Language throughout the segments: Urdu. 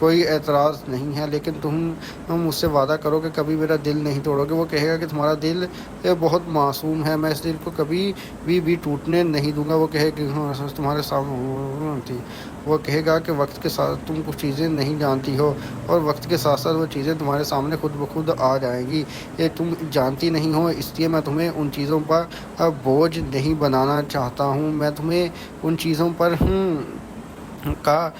کوئی اعتراض نہیں ہے، لیکن تم مجھ سے وعدہ کرو کہ کبھی میرا دل نہیں توڑو گے۔ وہ کہے گا کہ تمہارا دل بہت معصوم ہے، میں اس دل کو کبھی بھی ٹوٹنے نہیں دوں گا۔ وہ کہے کہ تمہارے سامنے تھی، وہ کہے گا کہ وقت کے ساتھ تم کچھ چیزیں نہیں جانتی ہو، اور وقت کے ساتھ ساتھ وہ چیزیں تمہارے سامنے خود بخود آ جائیں گی۔ یہ تم جانتی نہیں ہو، اس لیے میں تمہیں ان چیزوں پر بوجھ نہیں بنانا چاہتا ہوں، میں تمہیں ان چیزوں پر کا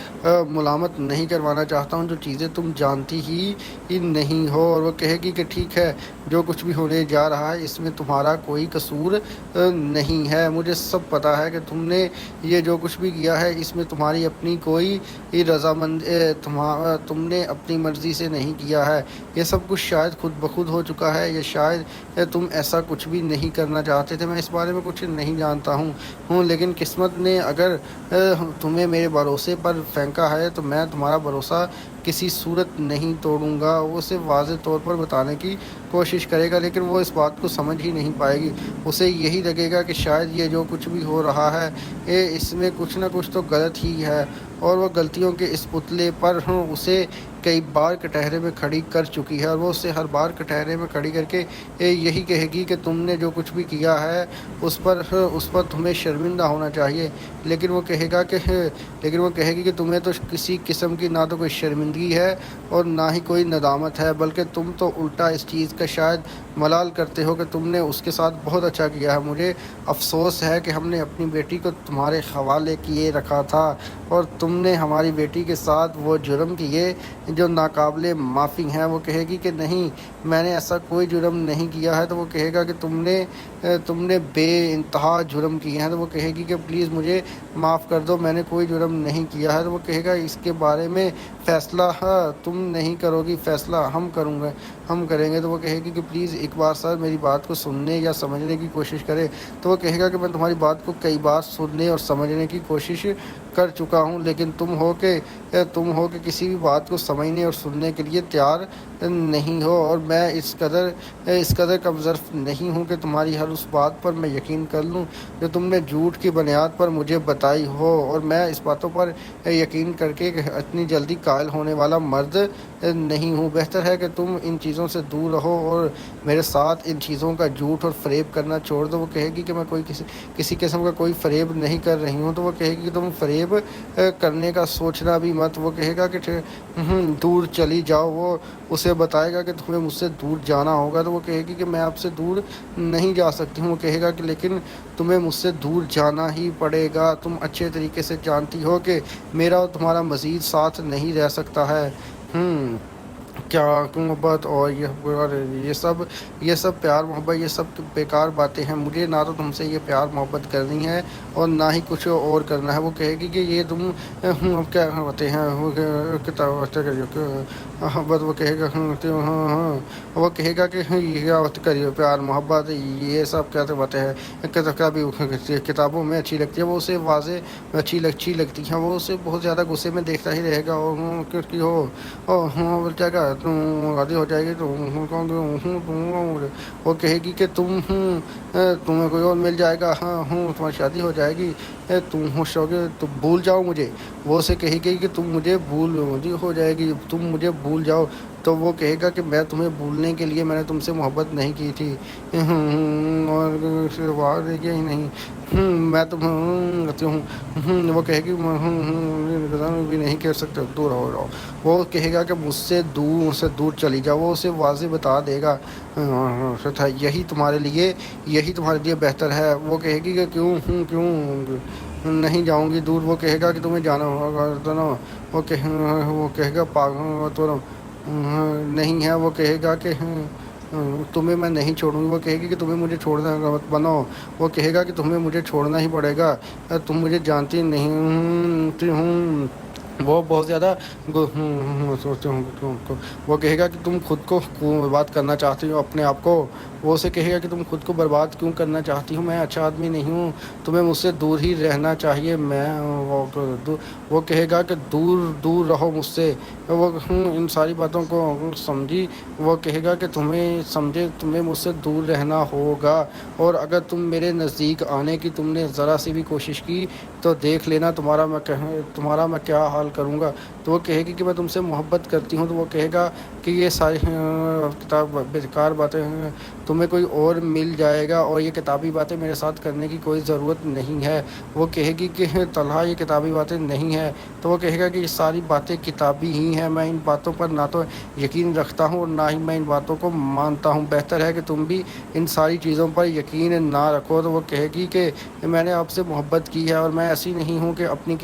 ملامت نہیں کروانا چاہتا ہوں جو چیزیں تم جانتی ہی نہیں ہو۔ اور وہ کہے گی کہ ٹھیک ہے، جو کچھ بھی ہونے جا رہا ہے اس میں تمہارا کوئی قصور نہیں ہے، مجھے سب پتہ ہے کہ تم نے یہ جو کچھ بھی کیا ہے اس میں تمہاری اپنی کوئی رضامند تم نے اپنی مرضی سے نہیں کیا ہے، یہ سب کچھ شاید خود بخود ہو چکا ہے، یا شاید تم ایسا کچھ بھی نہیں کرنا چاہتے تھے، میں اس بارے میں کچھ نہیں جانتا ہوں، لیکن قسمت نے اگر تمہیں میرے بھروسے پر پھینکا ہے تو میں تمہارا بھروسہ کسی صورت نہیں توڑوں گا۔ وہ اسے واضح طور پر بتانے کی کوشش کرے گا، لیکن وہ اس بات کو سمجھ ہی نہیں پائے گی۔ اسے یہی لگے گا کہ شاید یہ جو کچھ بھی ہو رہا ہے اس میں کچھ نہ کچھ تو غلط ہی ہے، اور وہ غلطیوں کے اس پتلے پر اسے کئی بار کٹہرے میں کھڑی کر چکی ہے، اور وہ اسے ہر بار کٹہرے میں کھڑی کر کے یہی کہے گی کہ تم نے جو کچھ بھی کیا ہے اس پر تمہیں شرمندہ ہونا چاہیے، لیکن وہ کہے گی کہ تمہیں تو کسی قسم کی نہ تو کوئی شرمندگی ہے اور نہ ہی کوئی ندامت ہے، بلکہ تم تو الٹا اس چیز کا شاید ملال کرتے ہو کہ تم نے اس کے ساتھ بہت اچھا کیا ہے۔ مجھے افسوس ہے کہ ہم نے اپنی بیٹی کو تمہارے حوالے کیے رکھا تھا، اور تم نے ہماری بیٹی کے ساتھ وہ جرم کیے جو ناقابل معافی ہیں۔ وہ کہے گی کہ نہیں، میں نے ایسا کوئی جرم نہیں کیا ہے۔ تو وہ کہے گا کہ تم نے بے انتہا جرم کیے ہیں۔ تو وہ کہے گی کہ پلیز مجھے معاف کر دو، میں نے کوئی جرم نہیں کیا ہے۔ تو وہ کہے گا اس کے بارے میں فیصلہ تم نہیں کرو گی، فیصلہ ہم کریں گے۔ تو وہ کہے گی کہ پلیز ایک بار سر میری بات کو سننے یا سمجھنے کی کوشش کرے۔ تو وہ کہے گا کہ میں تمہاری بات کو کئی بار سننے اور سمجھنے کی کوشش کر چکا ہوں، لیکن تم ہو کہ کسی بھی بات کو سمجھنے اور سننے کے لیے تیار نہیں ہو، اور میں اس قدر کم ظرف نہیں ہوں کہ تمہاری ہر اس بات پر میں یقین کر لوں جو تم نے جھوٹ کی بنیاد پر مجھے بتائی ہو، اور میں اس باتوں پر یقین کر کے اتنی جلدی قائل ہونے والا مرد نہیں ہوں۔ بہتر ہے کہ تم ان چیزوں سے دور رہو اور میرے ساتھ ان چیزوں کا جھوٹ اور فریب کرنا چھوڑ دو۔ وہ کہے گی کہ میں کسی قسم کا کوئی فریب نہیں کر رہی ہوں۔ تو وہ کہے گی کہ تم فریب کرنے کا سوچنا بھی مت۔ وہ کہے گا کہ دور چلی جاؤ۔ وہ اسے بتائے گا کہ تمہیں مجھ سے دور جانا ہوگا۔ تو وہ کہے گی کہ میں آپ سے دور نہیں جا سکتی ہوں۔ وہ کہے گا کہ لیکن تمہیں مجھ سے دور جانا ہی پڑے گا، تم اچھے طریقے سے جانتی ہو کہ میرا اور تمہارا مزید ساتھ نہیں رہ سکتا ہے۔ کیا محبت اور یہ سب پیار محبت، یہ سب بیکار باتیں ہیں۔ مجھے نہ تو تم سے یہ پیار محبت کرنی ہے اور نہ ہی کچھ اور کرنا ہے۔ وہ کہے گی کہ یہ تم کیا باتیں ہیں، وہ کہے گا وہ کہے گا کہ یہ کریے پیار محبت، یہ سب کیا باتیں ہیں، کتابوں میں اچھی لگتی ہے، وہ اسے واضح اچھی لگتی ہیں، وہ اسے بہت زیادہ غصے میں دیکھتا ہی رہے گا، اور کیا کہا تم غلطی ہو جائے گی تو وہ کہے گی کہ تمہیں کوئی اور مل جائے گا، تمہاری شادی ہو جائے گی، تم خوش ہوگے تو بھول جاؤ مجھے۔ وہ اسے کہے گی کہ تم مجھے ہو جائے گی، تم مجھے بھول جاؤ۔ تو وہ کہے گا کہ میں تمہیں بھولنے کے لیے میں نے تم سے محبت نہیں کی تھی، اور ہی نہیں، میں تمہیں وہ کہے گی بھی نہیں کر سکتے، دور ہو جاؤ۔ وہ کہے گا کہ مجھ سے دور چلی جاؤ۔ وہ اسے واضح بتا دے گا یہی تمہارے لیے بہتر ہے۔ وہ کہے گی کہ کیوں نہیں جاؤں گی دور۔ وہ کہے گا کہ تمہیں جانا ہوگا، وہ کہے گا پاگل تو نہیں ہے۔ وہ کہے گا کہ تمہیں میں نہیں چھوڑوں گی۔ وہ کہے گی کہ تمہیں مجھے چھوڑنا مت بناؤ۔ وہ کہے گا کہ تمہیں مجھے چھوڑنا ہی پڑے گا، تم مجھے جانتی نہیں ہوں۔ وہ بہت زیادہ سوچتے ہوں، وہ کہے گا کہ تم خود کو برباد کرنا چاہتی ہو اپنے آپ کو۔ وہ اسے کہے گا کہ تم خود کو برباد کیوں کرنا چاہتی ہو، میں اچھا آدمی نہیں ہوں، تمہیں مجھ سے دور ہی رہنا چاہیے۔ وہ کہے گا کہ دور رہو مجھ سے۔ وہ ان ساری باتوں کو سمجھی۔ وہ کہے گا کہ تمہیں مجھ سے دور رہنا ہوگا، اور اگر تم میرے نزدیک آنے کی تم نے ذرا سی بھی کوشش کی تو دیکھ لینا تمہارا میں کیا حال کروں گا۔ تو وہ کہے گی کہ میں تم سے محبت کرتی ہوں، تو وہ کہے گا کہ یہ ساری کتاب بیکار باتیں ہیں، تمہیں کوئی اور مل جائے گا اور یہ کتابی باتیں میرے ساتھ کرنے کی کوئی ضرورت نہیں ہے۔ وہ کہے گی کہ طلحہ یہ کتابی باتیں نہیں ہیں، تو وہ کہے گا کہ یہ ساری باتیں کتابی ہی ہیں، میں ان باتوں پر نہ تو یقین رکھتا ہوں اور نہ ہی میں ان باتوں کو مانتا ہوں، بہتر ہے کہ تم بھی ان ساری چیزوں پر یقین نہ رکھو۔ تو وہ کہے گی کہ میں نے آپ سے محبت کی ہے اور میں ایسی نہیں ہوں کہ اپنی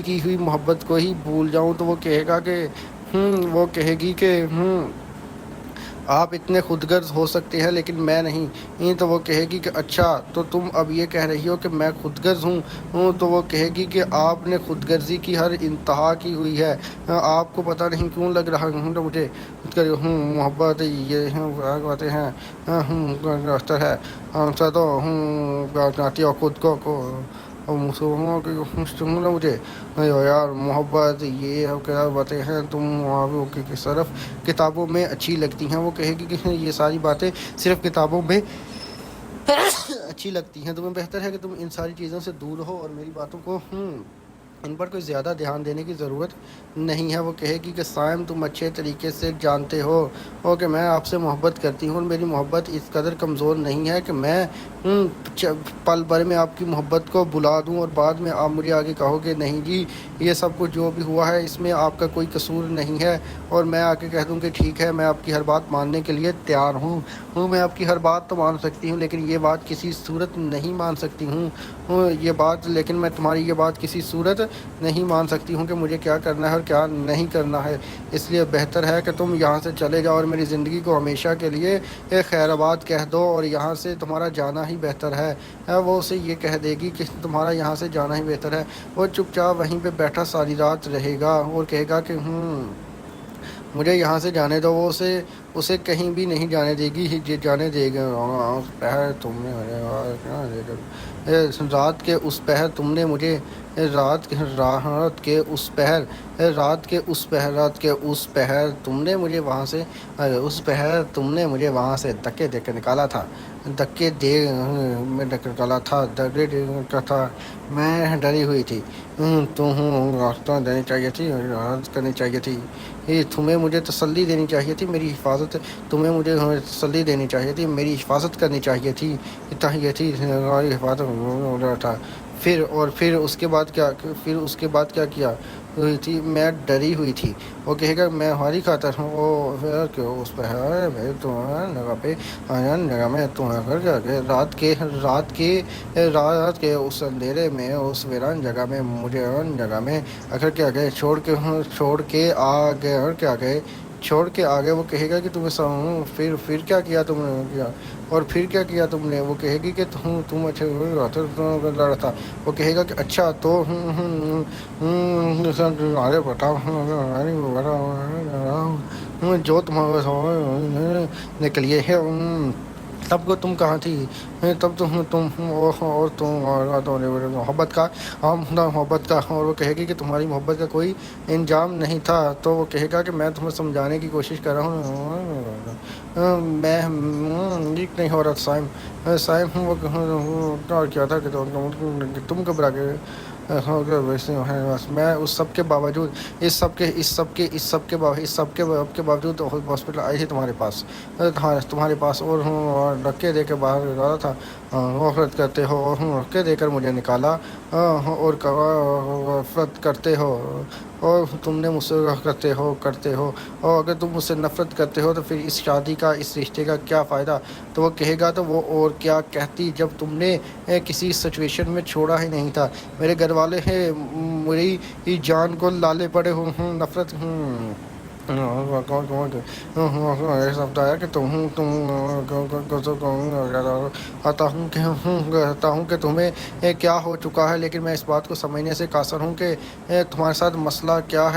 کی ہوئی محبت کو ہی بھول جاؤں۔ تو وہ کہے گا کہ وہ کہے گی کہ آپ اتنے خود غرض ہو سکتے ہیں لیکن میں نہیں۔ تو وہ کہے گی کہ اچھا تو تم اب یہ کہہ رہی ہو کہ میں خود غرض ہوں۔ تو وہ کہے گی کہ آپ نے خود غرضی کی ہر انتہا کی ہوئی ہے، آپ کو پتہ نہیں کیوں لگ رہا ہوں تو مجھے محبت یہ باتیں ہیں بہتر ہے تو چاہتی ہو خود کو مسلمانوں کی مجھے یار محبت یہ کیا باتیں ہیں تم کی صرف کتابوں میں اچھی لگتی ہیں۔ وہ کہے گی کہ یہ ساری باتیں صرف کتابوں میں اچھی لگتی ہیں، تمہیں بہتر ہے کہ تم ان ساری چیزوں سے دور ہو اور میری باتوں کو ان پر کوئی زیادہ دھیان دینے کی ضرورت نہیں ہے۔ وہ کہے گی کہ سائم تم اچھے طریقے سے جانتے ہو کہ میں آپ سے محبت کرتی ہوں اور میری محبت اس قدر کمزور نہیں ہے کہ میں پل بھر میں آپ کی محبت کو بلا دوں اور بعد میں آپ مجھے آگے کہو کہ نہیں جی یہ سب کچھ جو بھی ہوا ہے اس میں آپ کا کوئی قصور نہیں ہے، اور میں آ کے کہہ دوں کہ ٹھیک ہے میں آپ کی ہر بات ماننے کے لیے تیار ہوں، میں آپ کی ہر بات تو مان سکتی ہوں لیکن یہ بات کسی صورت نہیں مان سکتی ہوں یہ بات، لیکن میں تمہاری یہ بات کسی صورت نہیں مان سکتی ہوں کہ مجھے کیا کرنا ہے اور کیا نہیں کرنا ہے، اس لیے بہتر ہے کہ تم یہاں سے چلے جاؤ اور میری زندگی کو ہمیشہ کے لیے خیر آباد کہہ دو اور یہاں سے تمہارا جانا ہی بہتر ہے۔ وہ اسے یہ کہہ دے گی کہ تمہارا یہاں سے جانا ہی بہتر ہے۔ وہ چپ چاپ وہیں پہ بیٹھا ساری رات رہے گا اور کہے گا کہ مجھے یہاں سے جانے دو۔ وہ اسے کہیں بھی نہیں جانے دے گی، جانے دے گا۔ پہر تم نے رات کے اس پہر تم نے مجھے رات کے اس پہر تم نے مجھے وہاں سے دھکے دے کر نکالا تھا، میں ڈری ہوئی تھی، راستہ دینی چاہیے تھی، راحت کرنی چاہیے تھی، تمہیں مجھے تسلی دینی چاہیے تھی، میری حفاظت تمہیں مجھے تسلی دینی چاہیے تھی، میری حفاظت کرنی چاہیے تھی، ہماری حفاظت ہو رہا تھا۔ پھر اس کے بعد کیا کیا ہوئی تھی، میں ڈری ہوئی تھی۔ وہ کہے گا میں ہماری خاطر ہوں اس پہ جگہ میں رات کے اس اندھیرے میں اس ویران جگہ میں مجھے جگہ میں اگر کیا گئے چھوڑ کے آگے وہ کہے گا کہ تمہیں پھر کیا کیا تم نے کیا اور پھر کیا کیا تم نے۔ وہ کہے گی کہ تم اچھے لڑا تھا۔ وہ کہے گا کہ اچھا تو آگے بتاؤ جو تمہارے نکلیے ہے تب کو تم کہاں تھی، تب تم محبت کا اور وہ کہے گی کہ تمہاری محبت کا کوئی انجام نہیں تھا۔ تو وہ کہے گا کہ میں تمہیں سمجھانے کی کوشش کر رہا ہوں، میں نہیں ہو رہا سائم وہ کیا تھا کہ تم گھبرا گئے، میں اس سب کے باوجود باوجود ہاسپٹل آئی تھی تمہارے پاس اور دھکے دے کے باہر نکالا تھا، غفلت کرتے ہو اور دھکے دے کر مجھے نکالا اور غفلت کرتے ہو اور تم نے مجھ سے کرتے ہو اور اگر تم مجھ سے نفرت کرتے ہو تو پھر اس شادی کا اس رشتے کا کیا فائدہ۔ تو وہ کہے گا تو وہ اور کیا کہتی جب تم نے کسی سچویشن میں چھوڑا ہی نہیں تھا، میرے گھر والے ہیں میری جان کو لالے پڑے نفرت سمجھتا ہے کہ کہتا ہوں کہ تمہیں کیا ہو چکا ہے، لیکن میں اس بات کو سمجھنے سے قاصر ہوں کہ تمہارے ساتھ مسئلہ کیا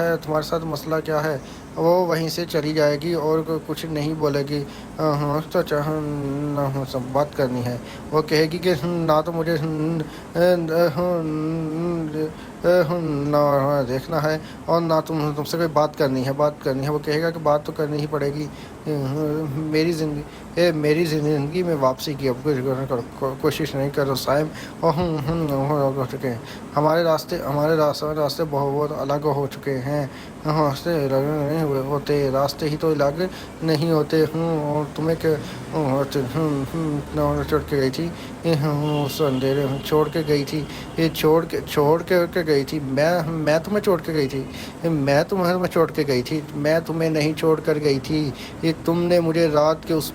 ہے۔ وہ وہیں سے چلی جائے گی اور کچھ نہیں بولے گی. ہاں چاچا سب بات کرنی ہے. وہ کہے گی کہ نہ تو مجھے نہ دیکھنا ہے اور نہ تم سے کوئی بات کرنی ہے. وہ کہے گا کہ بات تو کرنی ہی پڑے گی. میری زندگی میں واپسی کی اب کوشش نہیں کرو سائم. ہو چکے ہیں ہمارے راستے بہت الگ ہو چکے ہیں. راستے نہیں ہوتے, راستے ہی تو الگ نہیں ہوتے. اور تمہیں چھوڑ کے گئی تھی اس اندھیرے میں, چھوڑ کے گئی تھی گئی تھی. میں تمہیں چھوڑ کے گئی تھی. میں تمہیں چھوڑ کے گئی تھی. میں تمہیں نہیں چھوڑ کر گئی تھی. تم نے مجھے رات کے اس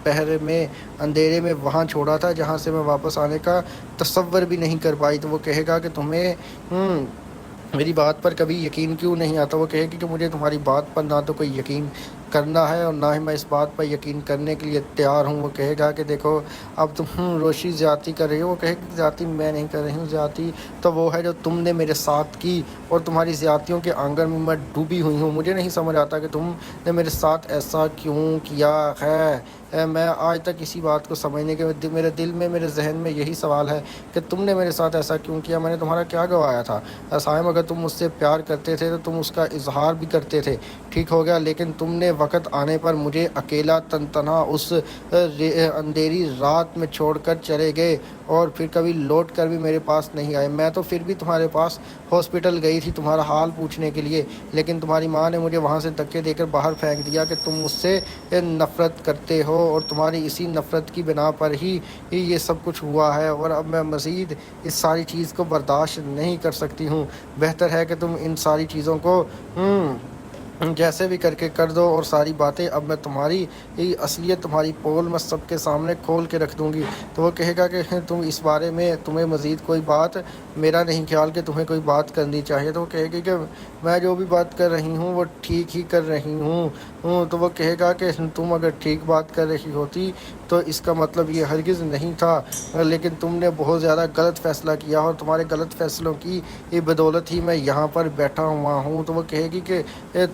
پہرے میں اندھیرے میں وہاں چھوڑا تھا جہاں سے میں واپس آنے کا تصور بھی نہیں کر پائی. تو وہ کہے گا کہ تمہیں میری بات پر کبھی یقین کیوں نہیں آتا. وہ کہے گی کہ مجھے تمہاری بات پر نہ تو کوئی یقین کرنا ہے اور نہ ہی میں اس بات پر یقین کرنے کے لیے تیار ہوں. وہ کہے گا کہ دیکھو اب تم روشی زیادتی کر رہی ہو. وہ کہے گی زیادتی میں نہیں کر رہی ہوں. زیادتی تو وہ ہے جو تم نے میرے ساتھ کی اور تمہاری زیادتیوں کے آنگن میں میں ڈوبی ہوئی ہوں. مجھے نہیں سمجھ آتا کہ تم نے میرے ساتھ ایسا کیوں کیا ہے. میں آج تک اسی بات کو سمجھنے کے میرے دل میں میرے ذہن میں یہی سوال ہے کہ تم نے میرے ساتھ ایسا کیوں کیا. میں نے تمہارا کیا گوایا تھا سائم. اگر تم مجھ سے پیار کرتے تھے تو تم اس کا اظہار بھی کرتے تھے, ٹھیک ہو گیا. لیکن تم نے وقت آنے پر مجھے اکیلا تنہا اس اندھیری رات میں چھوڑ کر چلے گئے اور پھر کبھی لوٹ کر بھی میرے پاس نہیں آئے. میں تو پھر بھی تمہارے پاس ہاسپٹل گئی تھی تمہارا حال پوچھنے کے لیے, لیکن تمہاری ماں نے مجھے وہاں سے دھکے دے کر باہر پھینک دیا کہ تم مجھ سے نفرت کرتے ہو اور تمہاری اسی نفرت کی بنا پر ہی یہ سب کچھ ہوا ہے. اور اب میں مزید اس ساری چیز کو برداشت نہیں کر سکتی ہوں. بہتر ہے کہ تم ان ساری چیزوں کو جیسے بھی کر کے کر دو اور ساری باتیں اب میں تمہاری اصلیت تمہاری پول میں سب کے سامنے کھول کے رکھ دوں گی. تو وہ کہے گا کہ تم اس بارے میں تمہیں مزید کوئی بات, میرا نہیں خیال کہ تمہیں کوئی بات کرنی چاہیے. تو وہ کہے گی کہ میں جو بھی بات کر رہی ہوں وہ ٹھیک ہی کر رہی ہوں. تو وہ کہے گا کہ تم اگر ٹھیک بات کر رہی ہوتی تو اس کا مطلب یہ ہرگز نہیں تھا, لیکن تم نے بہت زیادہ غلط فیصلہ کیا اور تمہارے غلط فیصلوں کی بدولت ہی میں یہاں پر بیٹھا ہوا ہوں. تو وہ کہے گی کہ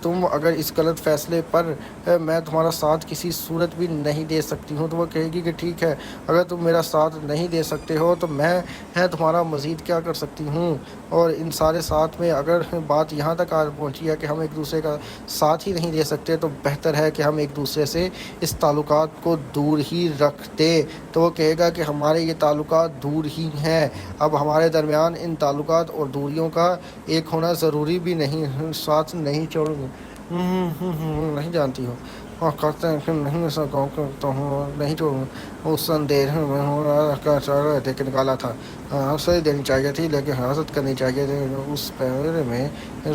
تم اگر اس غلط فیصلے پر میں تمہارا ساتھ کسی صورت بھی نہیں دے سکتی ہوں. تو وہ کہے گی کہ ٹھیک ہے, اگر تم میرا ساتھ نہیں دے سکتے ہو تو میں تمہارا مزید کیا کر سکتی ہوں. اور ان سارے ساتھ میں اگر بات یہاں تک آ پہنچی ہے کہ ہم ایک دوسرے کا ساتھ ہی نہیں دے سکتے تو بہتر ہے کہ ہم ایک دوسرے سے اس تعلقات کو دور ہی رکھ دیں. تو وہ کہے گا کہ ہمارے یہ تعلقات دور ہی ہیں, اب ہمارے درمیان ان تعلقات اور دوریوں کا ایک ہونا ضروری بھی نہیں. ساتھ نہیں چھوڑوں گی. نہیں جانتی ہو کرتے ہیں کہ نہیں ایسا گاؤں کرتا ہوں نہیں چھوڑوں. اس اندھیرے میں دے کے نکالا تھا. صحیح دینی چاہیے تھی لیکن حفاظت کرنی چاہیے تھی. اس پہرے میں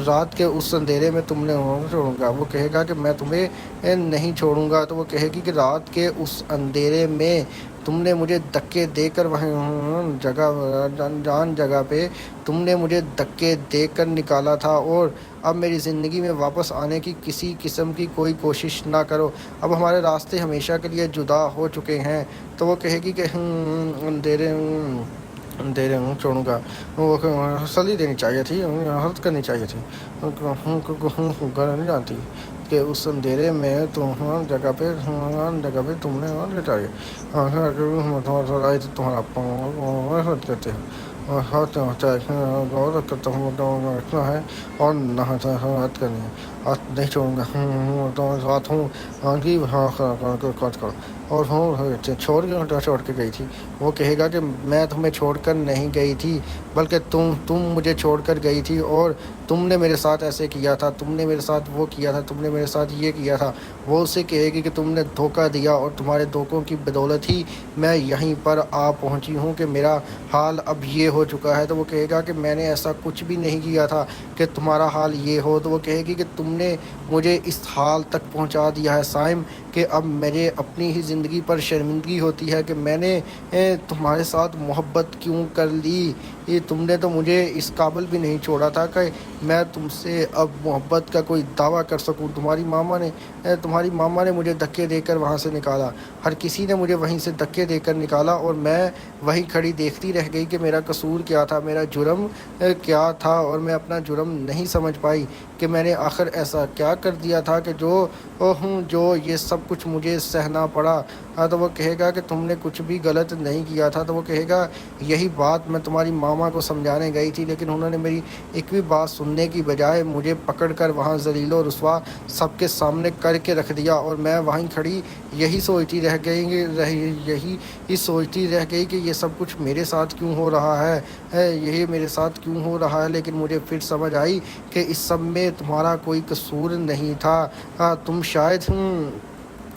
رات کے اس اندھیرے میں تم نے چھوڑوں گا. وہ کہے گا کہ میں تمہیں نہیں چھوڑوں گا. تو وہ کہے گی کہ رات کے اس اندھیرے میں تم نے مجھے دھکے دے کر جگہ پہ تم نے مجھے دھکے دے کر نکالا تھا اور اب میری زندگی میں واپس آنے کی کسی قسم کی کوئی کوشش نہ کرو. اب ہمارے راستے ہمیشہ کے لیے جدا ہو چکے ہیں. تو وہ کہے گی کہ اندھیرے چھوڑوں گا. وہ تسلی دینی چاہیے تھی, حفاظت کرنی چاہیے تھی. گھر نہیں جانتی کہ اس اندھیرے میں جگہ پہ تم نے چاہیے تمہارا حفاظت کرتے ہیں غور کرتا ہوں رکھنا ہے اور نہ حفاظت کرنی ہے. نہیں چھوڑوں گا ساتھ ہوں کی کرو اور چھوڑ کے گئی تھی. وہ کہے گا کہ میں تمہیں چھوڑ کر نہیں گئی تھی بلکہ تم مجھے چھوڑ کر گئی تھی اور تم نے میرے ساتھ ایسے کیا تھا, تم نے میرے ساتھ وہ کیا تھا, تم نے میرے ساتھ یہ کیا تھا. وہ اسے کہے گی کہ تم نے دھوکہ دیا اور تمہارے دھوکوں کی بدولت ہی میں یہیں پر آ پہنچی ہوں کہ میرا حال اب یہ ہو چکا ہے. تو وہ کہے گا کہ میں نے ایسا کچھ بھی نہیں کیا تھا کہ تمہارا حال یہ ہو. تو وہ کہے گی کہ تم نے مجھے اس حال تک پہنچا دیا ہے سائم کہ اب مجھے اپنی ہی زندگی پر شرمندگی ہوتی ہے کہ میں نے تمہارے ساتھ محبت کیوں کر لی. تم نے تو مجھے اس قابل بھی نہیں چھوڑا تھا کہ میں تم سے اب محبت کا کوئی دعویٰ کر سکوں. تمہاری ماما نے مجھے دھکے دے کر وہاں سے نکالا. ہر کسی نے مجھے وہیں سے دھکے دے کر نکالا اور میں وہیں کھڑی دیکھتی رہ گئی کہ میرا قصور قصور کیا تھا, میرا جرم کیا تھا, اور میں اپنا جرم نہیں سمجھ پائی کہ میں نے آخر ایسا کیا کر دیا تھا کہ جو یہ سب کچھ مجھے سہنا پڑا. تو وہ کہے گا کہ تم نے کچھ بھی غلط نہیں کیا تھا. تو وہ کہے گا یہی بات میں تمہاری ماما کو سمجھانے گئی تھی, لیکن انہوں نے میری ایک بھی بات سننے کی بجائے مجھے پکڑ کر وہاں ذلیل و رسوا سب کے سامنے کر کے رکھ دیا, اور میں وہیں کھڑی یہی سوچتی رہ گئی کہ یہ سب کچھ میرے ساتھ کیوں ہو رہا ہے, یہ میرے ساتھ کیوں ہو رہا ہے. لیکن مجھے پھر سمجھ آئی کہ اس سب میں تمہارا کوئی قصور نہیں تھا. تم شاید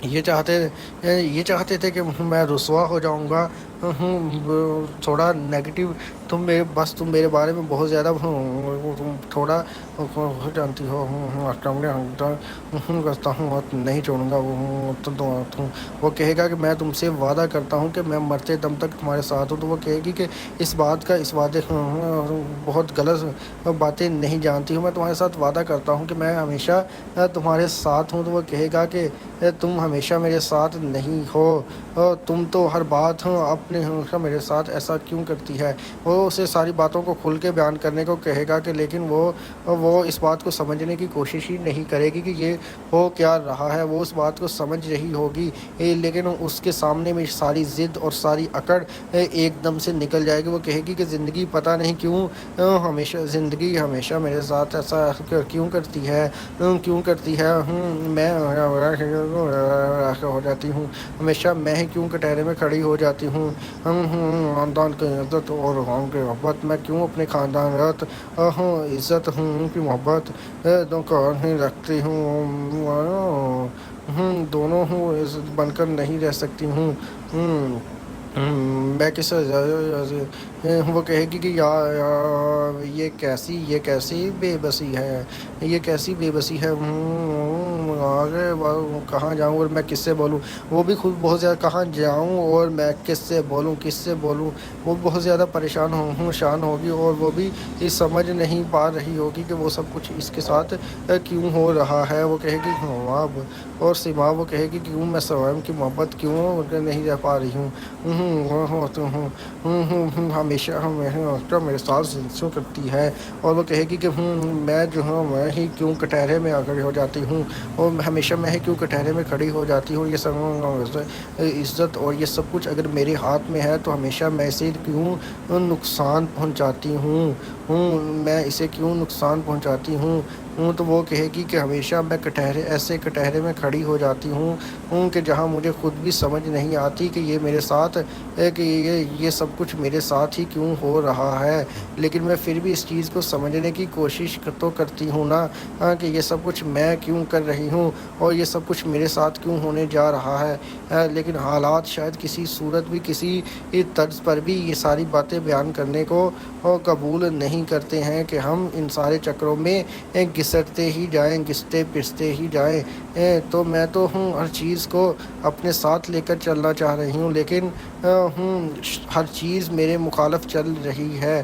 یہ چاہتے تھے کہ میں رسوا ہو جاؤں گا. تھوڑا نیگیٹو تم میرے بارے میں بہت زیادہ تھوڑا جانتی ہو. کرتا ہوں اور نہیں چھوڑوں گا. وہ کہے گا کہ میں تم سے وعدہ کرتا ہوں کہ میں مرتے دم تک تمہارے ساتھ ہوں. تو وہ کہے گی کہ اس وعدے بہت غلط باتیں نہیں جانتی ہوں. میں تمہارے ساتھ وعدہ کرتا ہوں کہ میں ہمیشہ تمہارے ساتھ ہوں. تو وہ کہے گا کہ تم ہمیشہ میرے ساتھ نہیں ہو, تم تو ہر بات اپنے ہمیشہ میرے ساتھ ایسا کیوں کرتی ہے. وہ اسے ساری باتوں کو کھل کے بیان کرنے کو کہے گا کہ لیکن وہ اس بات کو سمجھنے کی کوشش ہی نہیں کرے گی کہ یہ ہو کیا رہا ہے. وہ اس بات کو سمجھ رہی ہوگی, لیکن اس کے سامنے میں ساری ضد اور ساری اکڑ ایک دم سے نکل جائے گی. وہ کہے گی کہ زندگی پتہ نہیں کیوں ہمیشہ میرے ساتھ ایسا کیوں کرتی ہے. میں ہو جاتی ہوں, ہمیشہ میں ہی کیوں کٹہرے میں کھڑی ہو جاتی ہوں. خاندان کی عزت اور قوم کی محبت, میں کیوں اپنے خاندان عزت کی محبت نہیں رکھتی ہوں. دونوں بن کر نہیں رہ سکتی ہوں. میں کس وہ کہے گی کہ یہ کیسی بے بسی ہے. آگے کہاں جاؤں اور میں کس سے بولوں. وہ بھی خود بہت زیادہ کہاں جاؤں اور میں کس سے بولوں. وہ بہت زیادہ شان ہوگی, اور وہ بھی سمجھ نہیں پا رہی ہوگی کہ وہ سب کچھ اس کے ساتھ کیوں ہو رہا ہے. وہ کہے گی اور سیما وہ کہے گی کیوں میں سوائم کی محبت کیوں نہیں رہ پا رہی ہوں. ہمیشہ میرے ساتھ کیوں کرتی ہے. اور وہ کہے گی کہ میں ہی کیوں کٹہرے میں کھڑی ہو جاتی ہوں, اور ہمیشہ میں ہی کیوں کٹہرے میں کھڑی ہو جاتی ہوں. یہ سب عزت اور یہ سب کچھ اگر میرے ہاتھ میں ہے تو ہمیشہ میں اسے کیوں نقصان پہنچاتی ہوں. میں اسے کیوں نقصان پہنچاتی ہوں. تو وہ کہے گی کہ ہمیشہ میں ایسے کٹہرے میں کھڑی ہو جاتی ہوں کہ جہاں مجھے خود بھی سمجھ نہیں آتی کہ یہ میرے ساتھ کہ یہ سب کچھ میرے ساتھ ہی کیوں ہو رہا ہے. لیکن میں پھر بھی اس چیز کو سمجھنے کی کوشش تو کرتی ہوں نا کہ یہ سب کچھ میں کیوں کر رہی ہوں اور یہ سب کچھ میرے ساتھ کیوں ہونے جا رہا ہے. لیکن حالات شاید کسی صورت بھی کسی طرز پر بھی یہ ساری باتیں بیان کرنے کو قبول نہیں کرتے ہیں کہ ہم ان سارے چکروں میں گھستے پستے ہی جائیں. تو میں تو ہر چیز کو اپنے ساتھ لے کر چلنا چاہ رہی ہوں, لیکن ہر چیز میرے مخالف چل رہی ہے.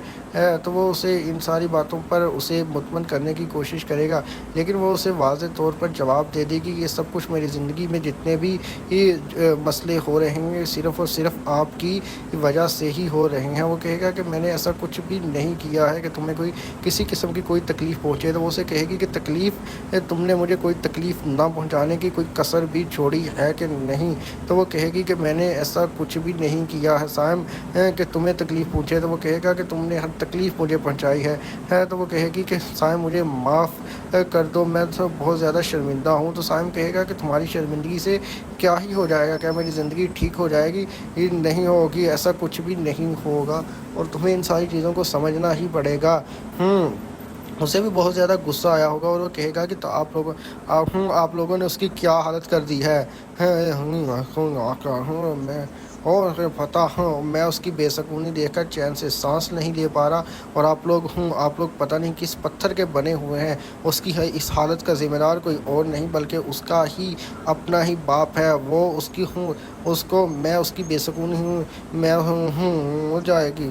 تو وہ اسے ان ساری باتوں پر اسے مطمئن کرنے کی کوشش کرے گا, لیکن وہ اسے واضح طور پر جواب دے دے گی یہ سب کچھ میری زندگی میں جتنے بھی مسئلے ہو رہے ہیں صرف اور صرف آپ کی وجہ سے ہی ہو رہے ہیں. وہ کہے گا کہ میں نے ایسا کچھ بھی نہیں کیا ہے کہ تمہیں کسی قسم کی کوئی تکلیف پہنچے. تو وہ اسے کہے گی کہ تم نے مجھے کوئی تکلیف نہ پہنچانے کی کوئی کسر بھی چھوڑی ہے کہ نہیں. تو وہ کہے گی کہ میں نے ایسا کچھ بھی نہیں کیا ہے سائم کہ تمہیں تکلیف پہنچے. تو وہ کہے گا کہ تم نے ہر تکلیف مجھے پہنچائی ہے. تو وہ کہے گی کہ سائم مجھے معاف کر دو, میں تو بہت زیادہ شرمندہ ہوں. تو سائم کہے گا کہ تمہاری شرمندگی سے کیا ہی ہو جائے گا, کیا میری زندگی ٹھیک ہو جائے گی؟ یہ نہیں ہوگی, ایسا کچھ بھی نہیں ہوگا, اور تمہیں ان ساری چیزوں کو سمجھنا ہی پڑے گا. اسے بھی بہت زیادہ غصہ آیا ہوگا, اور وہ کہے گا کہ تو آپ لوگوں نے اس کی کیا حالت کر دی ہے. اور پتہ میں اس کی بے سکونی دیکھ کر چین سے سانس نہیں لے پا رہا, اور آپ لوگ پتہ نہیں کس پتھر کے بنے ہوئے ہیں. اس کی اس حالت کا ذمہ دار کوئی اور نہیں بلکہ اس کا ہی اپنا ہی باپ ہے. وہ اس کی میں اس کی بے سکونی میں ہو جائے گی.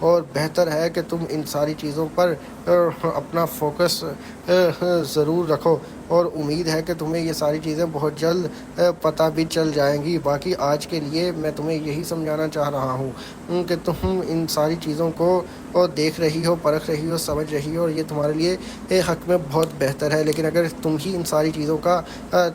اور بہتر ہے کہ تم ان ساری چیزوں پر اپنا فوکس ضرور رکھو، اور امید ہے کہ تمہیں یہ ساری چیزیں بہت جلد پتہ بھی چل جائیں گی۔ باقی آج کے لیے میں تمہیں یہی سمجھانا چاہ رہا ہوں کہ تم ان ساری چیزوں کو دیکھ رہی ہو، پرکھ رہی ہو، سمجھ رہی ہو، اور یہ تمہارے لیے حق میں بہت بہتر ہے، لیکن اگر تم ہی ان ساری چیزوں کا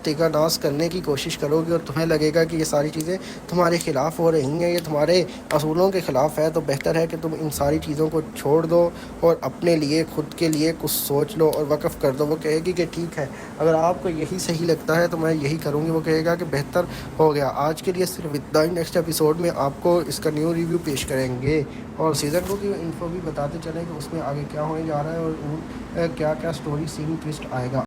تیگا ناز کرنے کی کوشش کرو گے اور تمہیں لگے گا کہ یہ ساری چیزیں تمہارے خلاف ہو رہی ہیں، یہ تمہارے اصولوں کے خلاف ہے، تو بہتر ہے کہ تم ان ساری چیزوں کو چھوڑ دو اور اپنے لیے، خود کے لیے کچھ سوچ لو اور وقف کر دو۔ وہ کہے گی کہ ٹھیک ہے، اگر آپ کو یہی صحیح لگتا ہے تو میں یہی کروں گی، وہ کہے گا کہ بہتر ہو گیا۔ آج کے لیے صرف اتنا ہی، نیکسٹ ایپیسوڈ میں آپ کو اس کا نیو ریویو پیش کریں گے اور سیزن 2 کی انفو بھی بتاتے چلیں کہ اس میں آگے کیا ہونے جا رہا ہے اور کیا کیا سٹوری سین ٹوسٹ آئے گا۔